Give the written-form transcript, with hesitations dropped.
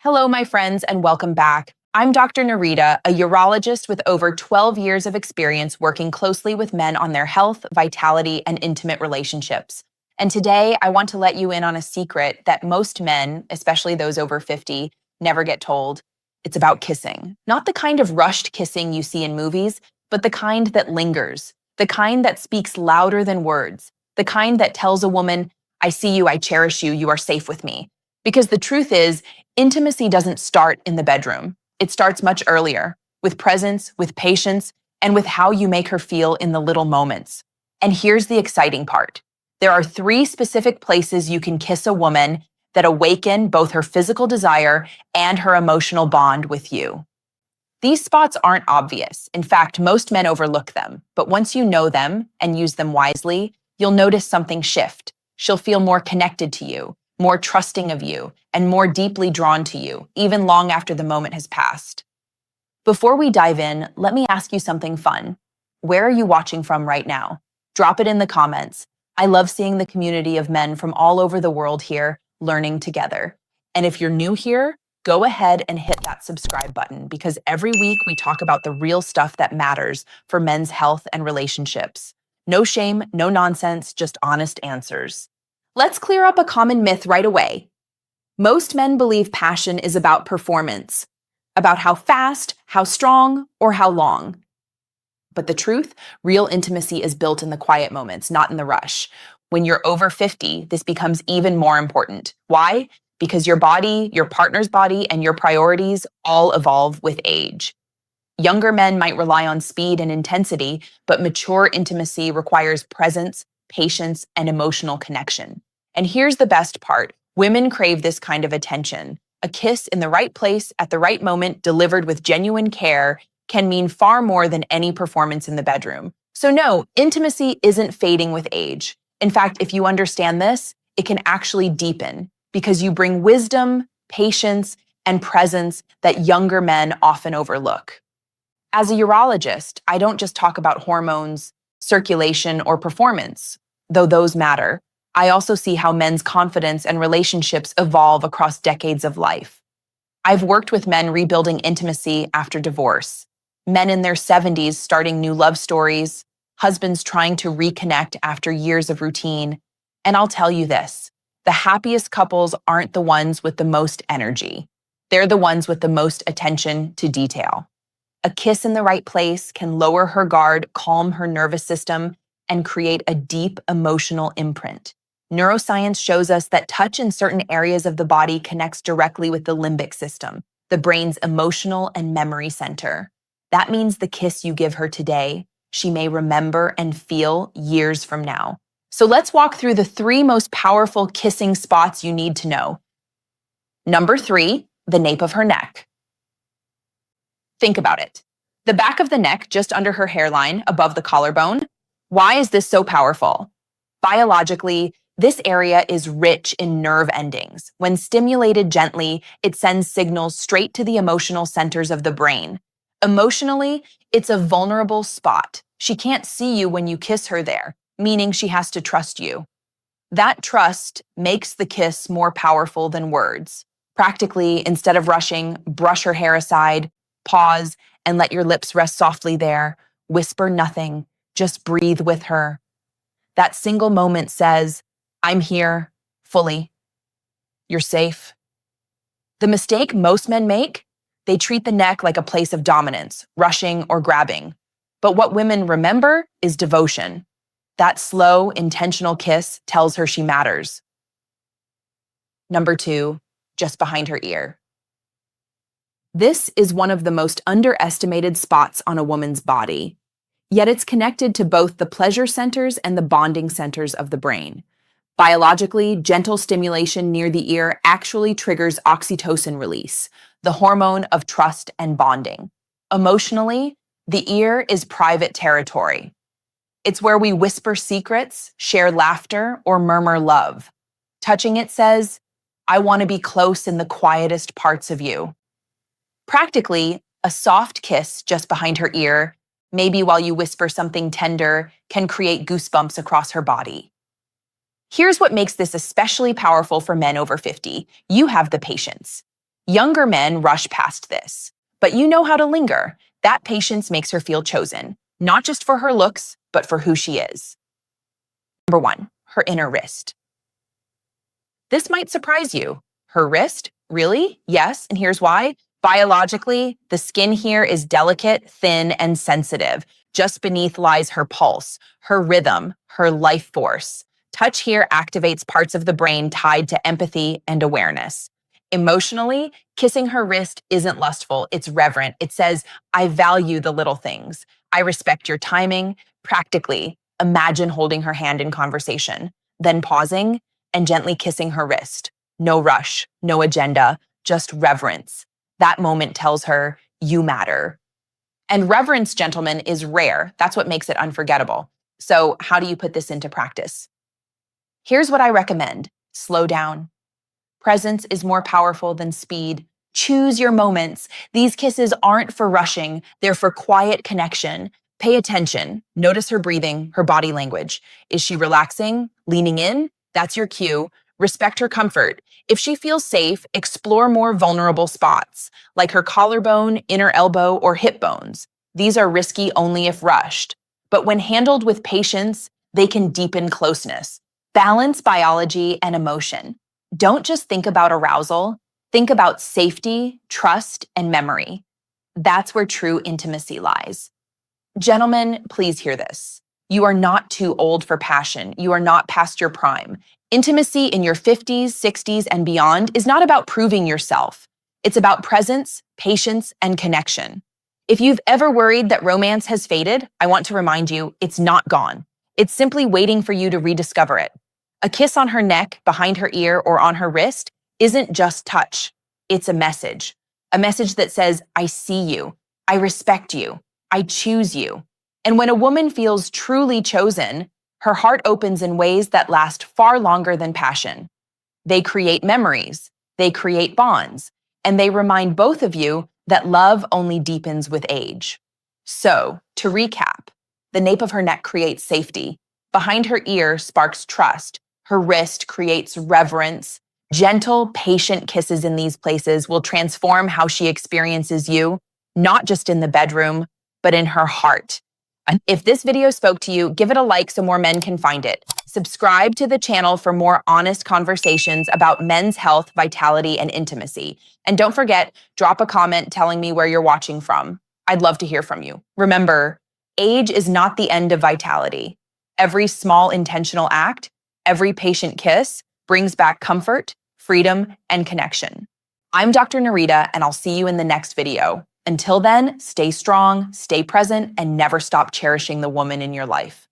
Hello, my friends, and welcome back. I'm Dr. Nerita, a urologist with over 12 years of experience working closely with men on their health, vitality, and intimate relationships. And today, I want to let you in on a secret that most men, especially those over 50, never get told. It's about kissing. Not the kind of rushed kissing you see in movies, but the kind that lingers, the kind that speaks louder than words, the kind that tells a woman, I see you, I cherish you, you are safe with me. Because the truth is, intimacy doesn't start in the bedroom. It starts much earlier, with presence, with patience, and with how you make her feel in the little moments. And here's the exciting part. There are 3 specific places you can kiss a woman that awaken both her physical desire and her emotional bond with you. These spots aren't obvious. In fact, most men overlook them. But once you know them and use them wisely, you'll notice something shift. She'll feel more connected to you, more trusting of you, and more deeply drawn to you, even long after the moment has passed. Before we dive in, let me ask you something fun. Where are you watching from right now? Drop it in the comments. I love seeing the community of men from all over the world here, learning together. And if you're new here, go ahead and hit that subscribe button because every week we talk about the real stuff that matters for men's health and relationships. No shame, no nonsense, just honest answers. Let's clear up a common myth right away. Most men believe passion is about performance, about how fast, how strong, or how long. But the truth, real intimacy is built in the quiet moments, not in the rush. When you're over 50, this becomes even more important. Why? Because your body, your partner's body, and your priorities all evolve with age. Younger men might rely on speed and intensity, but mature intimacy requires presence, patience, and emotional connection. And here's the best part. Women crave this kind of attention. A kiss in the right place at the right moment, delivered with genuine care, can mean far more than any performance in the bedroom. So no, intimacy isn't fading with age. In fact, if you understand this, it can actually deepen because you bring wisdom, patience, and presence that younger men often overlook. As a urologist, I don't just talk about hormones, circulation, or performance, though those matter. I also see how men's confidence and relationships evolve across decades of life. I've worked with men rebuilding intimacy after divorce, men in their 70s starting new love stories, husbands trying to reconnect after years of routine. And I'll tell you this, the happiest couples aren't the ones with the most energy. They're the ones with the most attention to detail. A kiss in the right place can lower her guard, calm her nervous system, and create a deep emotional imprint. Neuroscience shows us that touch in certain areas of the body connects directly with the limbic system, the brain's emotional and memory center. That means the kiss you give her today, she may remember and feel years from now. So let's walk through the 3 most powerful kissing spots you need to know. Number 3, the nape of her neck. Think about it. The back of the neck, just under her hairline, above the collarbone. Why is this so powerful? Biologically, this area is rich in nerve endings. When stimulated gently, it sends signals straight to the emotional centers of the brain. Emotionally, it's a vulnerable spot. She can't see you when you kiss her there, meaning she has to trust you. That trust makes the kiss more powerful than words. Practically, instead of rushing, brush her hair aside, pause, and let your lips rest softly there. Whisper nothing, just breathe with her. That single moment says, I'm here, fully. You're safe. The mistake most men make, they treat the neck like a place of dominance, rushing or grabbing. But what women remember is devotion. That slow, intentional kiss tells her she matters. Number 2, just behind her ear. This is one of the most underestimated spots on a woman's body, yet it's connected to both the pleasure centers and the bonding centers of the brain. Biologically, gentle stimulation near the ear actually triggers oxytocin release, the hormone of trust and bonding. Emotionally, the ear is private territory. It's where we whisper secrets, share laughter, or murmur love. Touching it says, I want to be close in the quietest parts of you. Practically, a soft kiss just behind her ear, maybe while you whisper something tender, can create goosebumps across her body. Here's what makes this especially powerful for men over 50. You have the patience. Younger men rush past this, but you know how to linger. That patience makes her feel chosen, not just for her looks, but for who she is. Number 1, her inner wrist. This might surprise you. Her wrist? Really? Yes, and here's why. Biologically, the skin here is delicate, thin, and sensitive. Just beneath lies her pulse, her rhythm, her life force. Touch here activates parts of the brain tied to empathy and awareness. Emotionally, kissing her wrist isn't lustful, it's reverent. It says, I value the little things. I respect your timing. Practically, imagine holding her hand in conversation, then pausing and gently kissing her wrist. No rush, no agenda, just reverence. That moment tells her, you matter. And reverence, gentlemen, is rare. That's what makes it unforgettable. So, how do you put this into practice? Here's what I recommend. Slow down. Presence is more powerful than speed. Choose your moments. These kisses aren't for rushing, they're for quiet connection. Pay attention. Notice her breathing, her body language. Is she relaxing, leaning in? That's your cue. Respect her comfort. If she feels safe, explore more vulnerable spots, like her collarbone, inner elbow, or hip bones. These are risky only if rushed. But when handled with patience, they can deepen closeness. Balance biology and emotion. Don't just think about arousal, think about safety, trust, and memory. That's where true intimacy lies. Gentlemen, please hear this. You are not too old for passion. You are not past your prime. Intimacy in your 50s, 60s, and beyond is not about proving yourself. It's about presence, patience, and connection. If you've ever worried that romance has faded, I want to remind you, it's not gone. It's simply waiting for you to rediscover it. A kiss on her neck, behind her ear, or on her wrist isn't just touch. It's a message that says, I see you, I respect you, I choose you. And when a woman feels truly chosen, her heart opens in ways that last far longer than passion. They create memories, they create bonds, and they remind both of you that love only deepens with age. So, to recap, the nape of her neck creates safety, behind her ear sparks trust, her wrist creates reverence. Gentle, patient kisses in these places will transform how she experiences you, not just in the bedroom, but in her heart. If this video spoke to you, give it a like so more men can find it. Subscribe to the channel for more honest conversations about men's health, vitality, and intimacy. And don't forget, drop a comment telling me where you're watching from. I'd love to hear from you. Remember, age is not the end of vitality. Every small intentional act, every patient kiss brings back comfort, freedom, and connection. I'm Dr. Nerita, and I'll see you in the next video. Until then, stay strong, stay present, and never stop cherishing the woman in your life.